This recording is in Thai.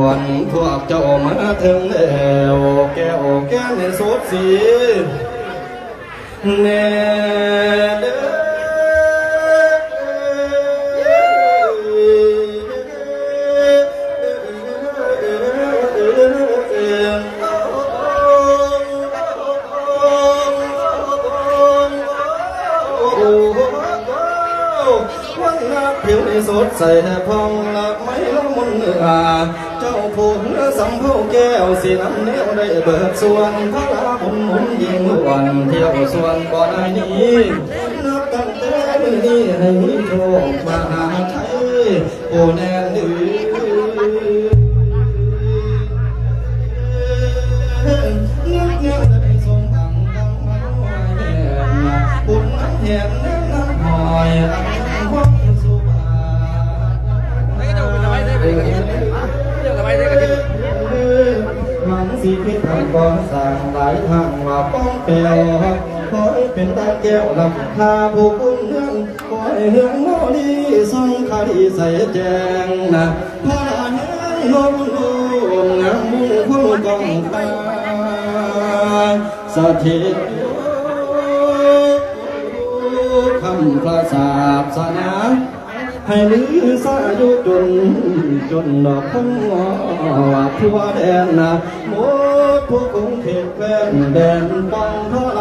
วันพวกเจ้ามาถึงแล้วแก้วแก้ในสดสีแน่เด้วันนับผิวในสดใสพองละไม่ละมุนเนื้อเจ้าผู้เนื้อสำเภาแก้วสีน้ำเนี้ยได้เบิดส่วนพระลาบุญหมุนยิงวันเที่ยวส่วนก่อนนี้นับตั้งแต่มือนี้ให้มีโชคมาหาไทยโอ้แน่ดื้อบุญน้ำเห็นน้ำหอยวังสุภามังสีพิษทำก่อสร้างหลายทางว่าป้องเปลวขอให้เป็นตาแก้วลำคาผู้คุณเรื่องขอให้เรื่องโมลีส่งคดีใส่แจงนะพระแห่งลมลุ่มงามมุ่งคู่กองตาสถิตคำพระศาสนาให้ลือสายุจนดอกพุ่งว่าทั่วแดนนะหมดผู้คงเขตแคว้นแดนต้องเท่าไร